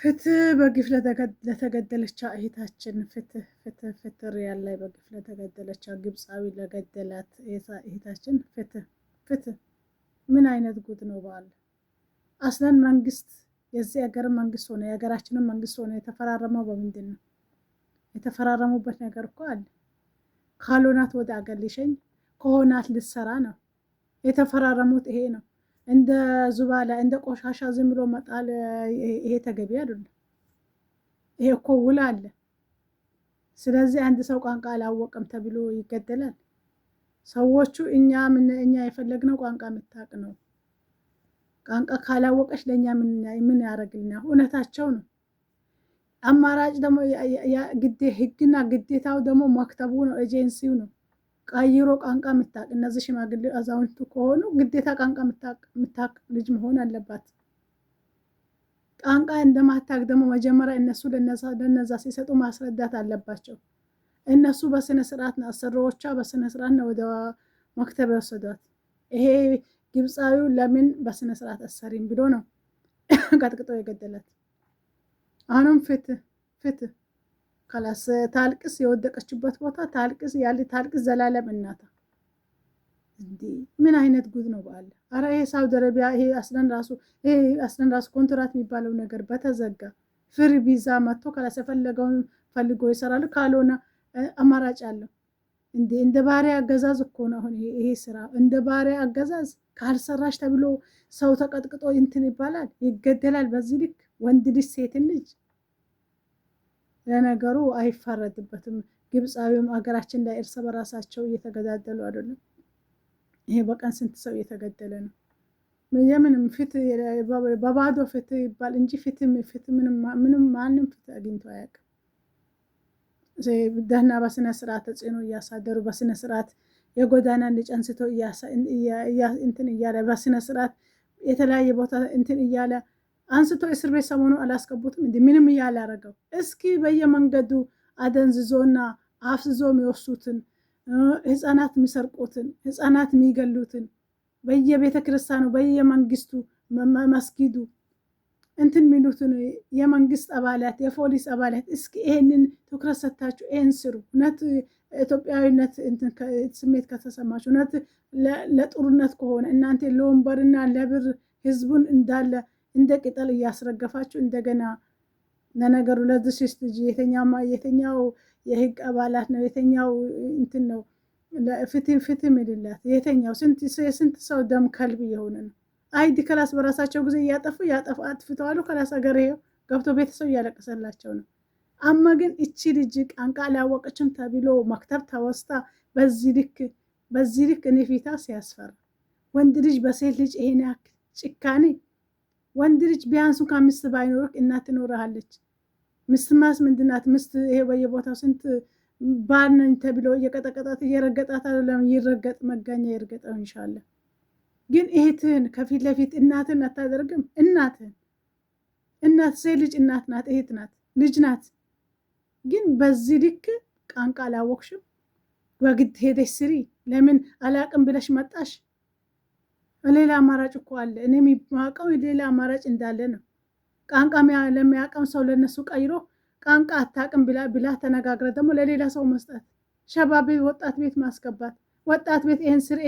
ፍትህ በግፍ ለተገደለች እህታችን ፍትህ ፍትህ ፍትህ ሪያድ ላይ በግፍ ለተገደለች ግብፃዊ ለገደላት እህታችን ፍትህ ፍትህ። ምን አይነት ጉድ ነው? በአለ አስለን መንግስት የዚህ ሀገር መንግስት ሆነ የሀገራችንን መንግስት ሆነ የተፈራረመው በምንድን ነው? የተፈራረሙበት ነገር እኮ አለ። ካልሆናት ወደ አገር ሊሸኝ ከሆናት ልትሰራ ነው የተፈራረሙት። ይሄ ነው። እንደ ዙባላ እንደ ቆሻሻ ዝም ብሎ መጣል ይሄ ተገቢ አይደለም። ይሄ እኮ ውል አለ። ስለዚህ አንድ ሰው ቋንቋ አላወቅም ተብሎ ይገደላል? ሰዎቹ እኛ የፈለግነው ቋንቋ የምታውቅ ነው። ቋንቋ ካላወቀች ለእኛ ምን ያደርግልና? እውነታቸው ነው። አማራጭ ደግሞ ህግና ግዴታው ደግሞ መክተቡ ነው፣ ኤጀንሲው ነው ቀይሮ ቋንቋ የምታውቅ። እነዚህ ሽማግሌ አዛውንቱ ከሆኑ ግዴታ ቋንቋ የምታውቅ ልጅ መሆን አለባት። ቋንቋ እንደማታውቅ ደግሞ መጀመሪያ እነሱ ለነዛ ሲሰጡ ማስረዳት አለባቸው። እነሱ በስነ ስርዓት ነው፣ አሰሪዎቿ በስነ ስርዓት ነው ወደ መክተብ የወሰዷት። ይሄ ግብፃዊው ለምን በስነ ስርዓት አሰሪም ብሎ ነው ቀጥቅጦ የገደላት። አሁንም ፍትህ ፍትህ ከላስ ታልቅስ፣ የወደቀችበት ቦታ ታልቅስ፣ ታልቅስ ዘላለም እናታ። እንዴ ምን አይነት ጉድ ነው በአለ። አረ ይሄ ሳውዲ አረቢያ ይሄ አስለን ራሱ ኮንትራት የሚባለው ነገር በተዘጋ ፍሪ ቪዛ መጥቶ ከላስ የፈለገውን ፈልጎ ይሰራሉ። ካልሆነ አማራጭ አለው። እንደ ባሪያ አገዛዝ እኮ ነው አሁን ይሄ ስራ። እንደ ባሪያ አገዛዝ ካልሰራሽ ተብሎ ሰው ተቀጥቅጦ እንትን ይባላል፣ ይገደላል። በዚህ ልክ ወንድ ልጅ ሴትን ልጅ ለነገሩ አይፈረድበትም። ግብፃዊም ሀገራችን ላይ እርስ በራሳቸው እየተገዳደሉ አይደለም። ይሄ በቀን ስንት ሰው እየተገደለ ነው? የምንም ፍትህ በባዶ ፍትህ ይባል እንጂ ፍትህ ምንም ማንም ፍትህ አግኝቶ አያውቅም። ደህና በስነ ስርዓት ተጽዕኖ እያሳደሩ በስነ ስርዓት የጎዳና ልጅ አንስቶ እንትን እያለ በስነ ስርዓት የተለያየ ቦታ እንትን እያለ አንስቶ እስር ቤት ሰሞኑ አላስገቡትም እንዴ? ምንም እያላረገው እስኪ በየመንገዱ አደንዝዞና አፍዝዞ የሚወስዱትን ህፃናት የሚሰርቁትን ህፃናት የሚገሉትን በየቤተ ክርስቲያኑ በየመንግስቱ መስጊዱ እንትን የሚሉትን የመንግስት አባላት የፖሊስ አባላት እስኪ ይሄንን ትኩረት ሰጥታችሁ ይሄን ስሩ። እውነት ኢትዮጵያዊነት ስሜት ከተሰማችሁ እውነት ለጥሩነት ከሆነ እናንተ ለወንበርና ለብር ህዝቡን እንዳለ እንደ ቅጠል እያስረገፋችሁ እንደገና ለነገሩ ለዚህ የተኛው የህግ አባላት ነው የተኛው እንትን ነው ፍትህ ምልላት የተኛው ስንት ሰው ደም ከልብ እየሆነ ነው። አይዲ ከላስ በራሳቸው ጊዜ እያጠፉ አጥፍተዋሉ። ከላስ ሀገር ይሄው ገብቶ ቤተሰብ እያለቀሰላቸው ነው። አማ ግን እቺ ልጅ ቋንቋ አላወቀችም ተብሎ መክተብ ተወስታ በዚህ ልክ እኔ ፊታ ሲያስፈራ። ወንድ ልጅ በሴት ልጅ ይሄን ያክል ጭካኔ! ወንድ ልጅ ቢያንሱ ከሚስት ባይኖርክ እናት ትኖርሃለች። ምስትማስ ምንድናት? ምስት ይሄ በየቦታው ስንት ባል ነኝ ተብሎ እየቀጠቀጣት እየረገጣት አይደለም? ይረገጥ መጋኛ ይርገጠው ኢንሻአላህ። ግን እህትህን ከፊት ለፊት እናትን አታደርግም? እናት ሴት ልጅ እናት ናት፣ እህት ናት፣ ልጅ ናት። ግን በዚህ ልክ ቋንቋ አላወቅሽም? በግድ ሄደሽ ስሪ። ለምን አላቅም ብለሽ መጣሽ? ሌላ አማራጭ እኮ አለ። እኔ የሚማቀው ሌላ አማራጭ እንዳለ ነው። ቋንቋ ለሚያቀም ሰው ለነሱ ቀይሮ ቋንቋ አታቅም ብላ ተነጋግረ ደግሞ ለሌላ ሰው መስጠት። ሸባብ ቤት ወጣት ቤት ማስገባት። ወጣት ቤት ይሄን ስሪ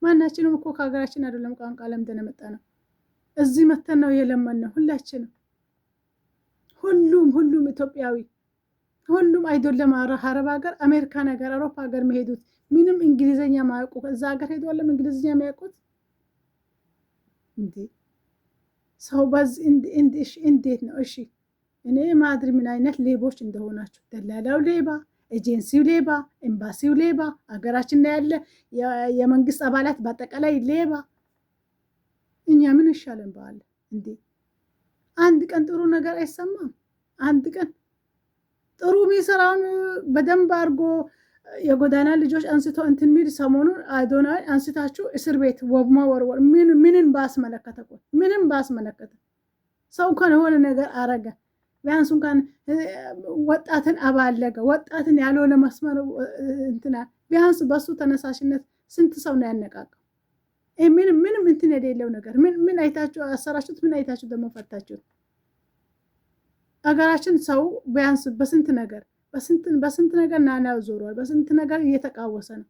ማናችንም እኮ ከሀገራችን አይደለም ቋንቋ ለምደን መጣ ነው። እዚህ መተን ነው የለመን ነው ሁላችንም። ሁሉም ኢትዮጵያዊ ሁሉም አይደለም አረብ ሀገር፣ አሜሪካ ነገር፣ አውሮፓ ሀገር መሄዱት ምንም እንግሊዘኛ ማያውቁ እዛ ሀገር ሄደዋለም እንግሊዝኛ የሚያውቁት እንዴ? ሰው በዚህ እንዴት ነው? እሺ እኔ ማድሪ ምን አይነት ሌቦች እንደሆናችሁ፣ ደላላው ሌባ፣ ኤጀንሲው ሌባ፣ ኤምባሲው ሌባ፣ ሀገራችን ላይ ያለ የመንግስት አባላት በአጠቃላይ ሌባ። እኛ ምን ይሻለን በአለ እንዴ? አንድ ቀን ጥሩ ነገር አይሰማም? አንድ ቀን ጥሩ የሚሰራውን በደንብ አድርጎ የጎዳና ልጆች አንስቶ እንትን ሚል ሰሞኑን አዶናይ አንስታችሁ እስር ቤት መወርወር ምንን ባስመለከተ? ምንም ባስመለከተ ሰው እንኳን የሆነ ነገር አረገ ቢያንስ እንኳን ወጣትን አባለገ፣ ወጣትን ያልሆነ መስመር እንትና ቢያንስ በሱ ተነሳሽነት ስንት ሰው ነው ያነቃቀው? ምንም እንትን የሌለው ነገር ምን አይታችሁ አሰራችሁት? ምን አይታችሁ ደግሞ ፈታችሁት? አገራችን ሰው ቢያንስ በስንት ነገር ናናው ዞሯል። በስንት ነገር እየተቃወሰ ነው።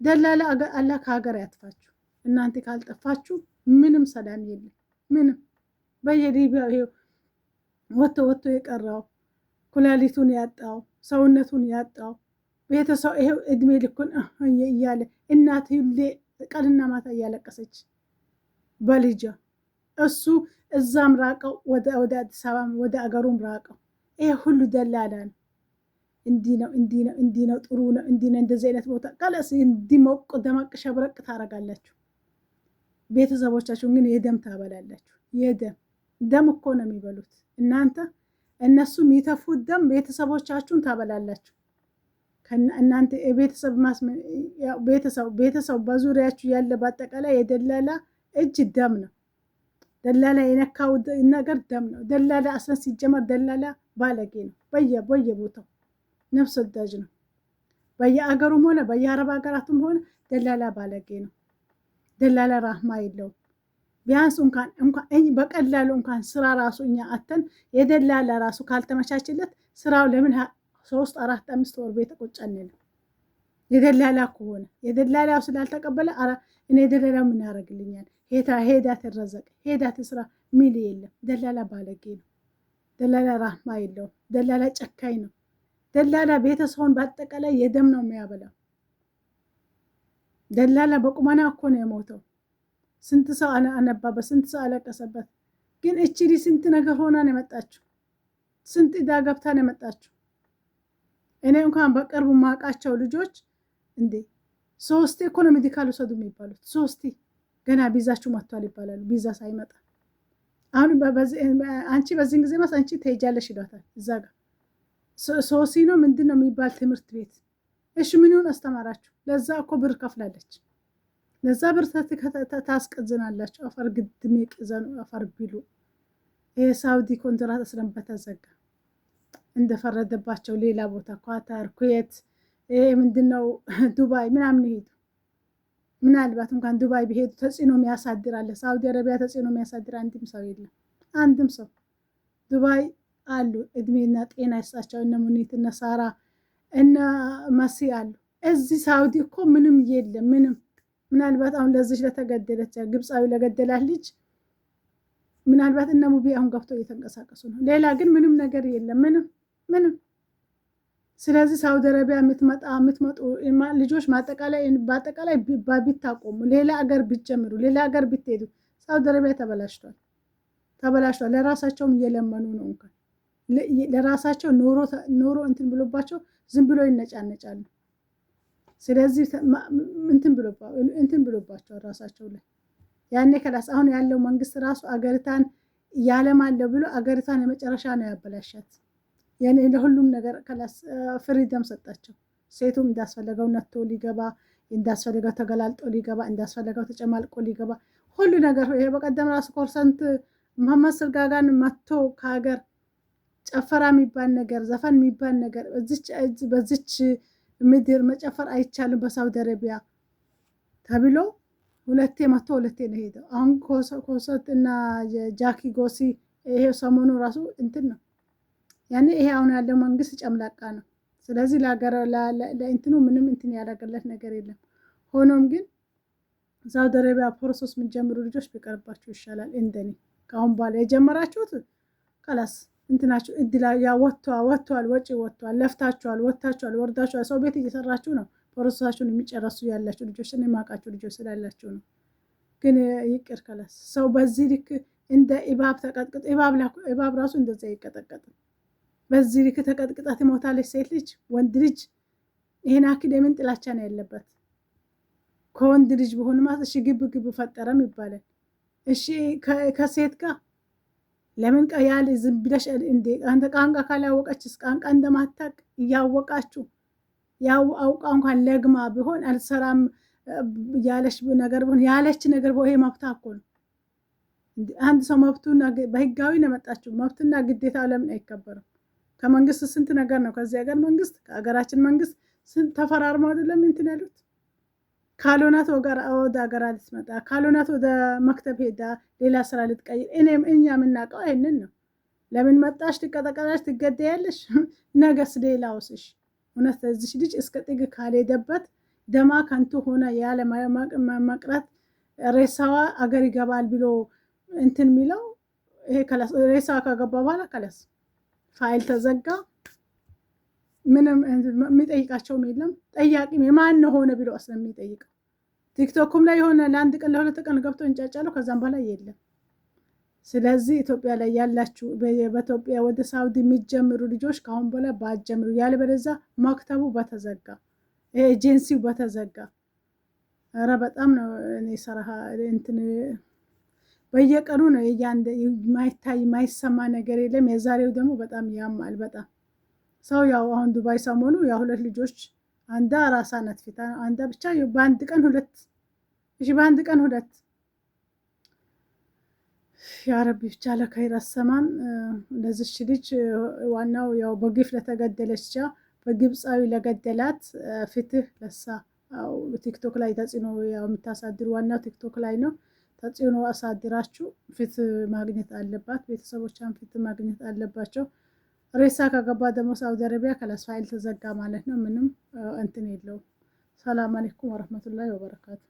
ደላላ አላህ ከሀገር ያጥፋችሁ። እናንተ ካልጠፋችሁ ምንም ሰላም የለም። ምንም በየሊቢያ ወጥቶ የቀረው ኩላሊቱን ያጣው ሰውነቱን ያጣው ቤተሰብ ይሄው እድሜ ልኩን እያለ እናት ሁሌ ቀንና ማታ እያለቀሰች በልጇ እሱ እዛም ራቀው ወደ አዲስ አበባ ወደ አገሩም ራቀው። ይሄ ሁሉ ደላላ ነው። እንዲህ ነው ጥሩ ነው እንዲህ ነው እንደዚህ አይነት ቦታ ቀለስ እንዲሞቅ ደመቅ ሸብረቅ ታረጋላችሁ። ቤተሰቦቻችሁን ግን የደም ታበላላችሁ። ደም እኮ ነው የሚበሉት እናንተ። እነሱ የሚተፉት ደም ቤተሰቦቻችሁን ታበላላችሁ። እናንተ ቤተሰብ በዙሪያችሁ ያለ በአጠቃላይ የደላላ እጅ ደም ነው። ደላላ የነካው ነገር ደም ነው። ደላላ አስለን ሲጀመር ደላላ ባለጌ ነው። በየቦታው ነፍስ ወዳጅ ነው። በየአገሩም ሆነ በየአረብ ሀገራቱም ሆነ ደላላ ባለጌ ነው። ደላላ ራህማ የለውም። ቢያንስ እንኳን በቀላሉ እንኳን ስራ ራሱ እኛ አተን የደላላ ራሱ ካልተመቻችለት ስራው ለምን 3 4 5 ወር ቤት ቁጭ አንልም? የደላላ ከሆነ የደላላው ስላልተቀበለ እኔ ደላላ ምን ያደርግልኛል? ሄዳ ትረዘቅ ሄዳ ትስራ ሚል የለም። ደላላ ባለጌ ነው። ደላላ ራህማ የለውም። ደላላ ጨካኝ ነው። ደላላ ቤተሰቡን በአጠቃላይ የደም ነው የሚያበላው። ደላላ በቁመና እኮ ነው የሞተው። ስንት ሰው አነባበት፣ ስንት ሰው አለቀሰበት። ግን እቺ ስንት ነገር ሆና ነው የመጣችው። ስንት ዕዳ ገብታ ነው የመጣችው። እኔ እንኳን በቅርቡ ማውቃቸው ልጆች 3 እኮ ነው ሜዲካል ውሰዱ የሚባሉት። 3 ገና ቢዛችሁ መጥቷል ይባላሉ። ቢዛ ሳይመጣ አሁን አንቺ በዚህን ጊዜ አንቺ ትሄጃለሽ ይሏታል። እዛ ጋር ሶሲ ነው ምንድን ነው የሚባል ትምህርት ቤት። እሺ ምን ይሁን አስተማራችሁ? ለዛ እኮ ብር ከፍላለች። ለዛ ብር ታስቀዝናላችሁ። አፈር ግድም ይቅዘኑ አፈር ቢሉ። ሳውዲ ኮንትራት አስረንበት ተዘጋ። እንደፈረደባቸው ሌላ ቦታ ኳታር፣ ኩዌት፣ ምንድነው ዱባይ ምናምን ይሄዱ። ምናልባት እንኳን ዱባይ ቢሄዱ ተጽዕኖ የሚያሳድራለ። ሳውዲ አረቢያ ተጽዕኖ የሚያሳድር አንድም ሰው የለም። አንድም ሰው ዱባይ አሉ። እድሜና ጤና ይስጣቸው። እነ ሙኒት እነ ሳራ እነ መሲ አሉ። እዚህ ሳውዲ እኮ ምንም የለም። ምንም ምናልባት አሁን ለዚህ ለተገደለች ግብፃዊ ለገደላት ልጅ ምናልባት እነ ሙቢ አሁን ገብተው እየተንቀሳቀሱ ነው። ሌላ ግን ምንም ነገር የለም። ምንም። ስለዚህ ሳውዲ አረቢያ የምትመጡ ልጆች በአጠቃላይ ቢታቆሙ፣ ሌላ አገር ቢጀምሩ፣ ሌላ አገር ብትሄዱ። ሳውዲ አረቢያ ተበላሽቷል። ለራሳቸውም እየለመኑ ነው። እንኳን ለራሳቸው ኑሮ እንትን ብሎባቸው ዝም ብሎ ይነጫነጫሉ። ስለዚህ እንትን ብሎባቸዋል ራሳቸው ላይ። ያኔ ከላስ አሁን ያለው መንግስት ራሱ አገሪቷን ያለማለው ብሎ አገሪቷን የመጨረሻ ነው ያበላሻት። ያኔ ለሁሉም ነገር ከላስ ፍሪደም ሰጣቸው። ሴቱም እንዳስፈለገው ነጥቶ ሊገባ፣ እንዳስፈለገው ተገላልጦ ሊገባ፣ እንዳስፈለገው ተጨማልቆ ሊገባ ሁሉ ነገር። ይሄ በቀደም ራሱ ኮርሰንት መሐመድ ስልጋጋን መጥቶ ከሀገር ጨፈራ የሚባል ነገር ዘፈን የሚባል ነገር በዚች ምድር መጨፈር አይቻልም በሳውዲ አረቢያ ተብሎ 2 መጥቶ 2 ነው ሄደው። አሁን ኮሰት እና ጃኪ ጎሲ ይሄ ሰሞኑ ራሱ እንትን ነው። ያኔ ይሄ አሁን ያለው መንግስት ጨምላቃ ነው። ስለዚህ ለእንትኑ ምንም እንትን ያደረገለት ነገር የለም። ሆኖም ግን ሳውዲ አረቢያ ፕሮሰስ የምትጀምሩ ልጆች ቢቀርባችሁ ይሻላል። እንደኔ ከአሁን በኋላ የጀመራችሁት ከላስ እንትናችሁ እድላ ወጥቷል፣ ወጪ ወጥቷል፣ ለፍታችኋል፣ ወጥታችኋል፣ ወርዳችኋል። ሰው ቤት እየሰራችሁ ነው ፕሮሰሳችሁን የሚጨረሱ ያላችሁ ልጆች እኔ የማውቃችሁ ልጆች ስላላችሁ ነው። ግን ይቅር ከላስ ሰው በዚህ ልክ እንደ ኢባብ ተቀጥቅጥ ኢባብ ራሱ እንደዛ ይቀጠቀጥ። በዚህ ልክ ተቀጥቅጣ ትሞታለች ሴት ልጅ። ወንድ ልጅ ይሄን አክል የምን ጥላቻ ነው ያለበት? ከወንድ ልጅ በሆነ ማለት እሺ ግብ ፈጠረም ይባላል። እሺ ከሴት ጋር ለምን ቀያል ዝም ብለሽ እንዴ? አንተ ቋንቋ ካላወቀችስ ቋንቋ እንደማታቅ እያወቃችሁ ያው አውቃ እንኳን ለግማ ቢሆን አልሰራም ያለች ነገር ቢሆን ያለች ነገር ይሄ መብታ እኮ ነው። አንድ ሰው መብቱና በህጋዊ ነው መጣችሁ። መብትና ግዴታ ለምን አይከበርም? ከመንግስት ስንት ነገር ነው ከዚህ ሀገር መንግስት ከሀገራችን መንግስት ስንት ተፈራርመው አይደለም እንትን ያሉት። ካልሆናት ወደ ሀገር ልትመጣ ካልሆናት ወደ መክተብ ሄዳ ሌላ ስራ ልትቀይር። እኛ የምናውቀው ይሄንን ነው። ለምን መጣሽ? ትቀጠቀጣሽ፣ ትገደያለሽ። ነገስ ሌላውስሽ? እውነት እዚሽ ልጅ እስከ ጥግ ካልሄደበት ደማ ከንቱ ሆነ ያለ መቅረት ሬሳዋ አገር ይገባል ብሎ እንትን የሚለው ይሄ ሬሳዋ ከገባ በኋላ ከለስ ፋይል ተዘጋ። ምንም የሚጠይቃቸውም የለም። ጠያቂ የማን ሆነ ብሎ ስለሚጠይቀው ቲክቶኩም ላይ የሆነ ለአንድ ቀን ለሁለት ቀን ገብቶ እንጫጫለው። ከዛም በኋላ የለም። ስለዚህ ኢትዮጵያ ላይ ያላችሁ በኢትዮጵያ ወደ ሳውዲ የሚጀምሩ ልጆች ከአሁን በኋላ ባጀምሩ፣ ያለበለዚያ መክተቡ በተዘጋ ኤጀንሲው በተዘጋ። ኧረ በጣም ነው እኔ ሰራሃ እንትን በየቀኑ ነው የማይታይ የማይሰማ ነገር የለም። የዛሬው ደግሞ በጣም ያማል። በጣም ሰው ያው አሁን ዱባይ ሰሞኑ ያው ሁለት ልጆች አንዳ ራሳን አጥፍታ አንዳ ብቻ በአንድ ቀን ሁለት በአንድ ቀን ሁለት ያ ረቢ ብቻ ለኸይር አሰማን። ለዚች ልጅ ዋናው ያው በግፍ ለተገደለች በግብፃዊ ለገደላት ፍትህ ለሳ። ቲክቶክ ላይ ተጽዕኖ ያው የምታሳድሩ ዋናው ቲክቶክ ላይ ነው። ተጽዕኖ አሳድራችሁ ፍትህ ማግኘት አለባት። ቤተሰቦቿን ፍትህ ማግኘት አለባቸው። ሬሳ ከገባ ደግሞ ሳውዲ አረቢያ ከላስ ፋይል ተዘጋ ማለት ነው። ምንም እንትን የለውም። ሰላም አለይኩም ወረህመቱላሂ ወበረካቱ።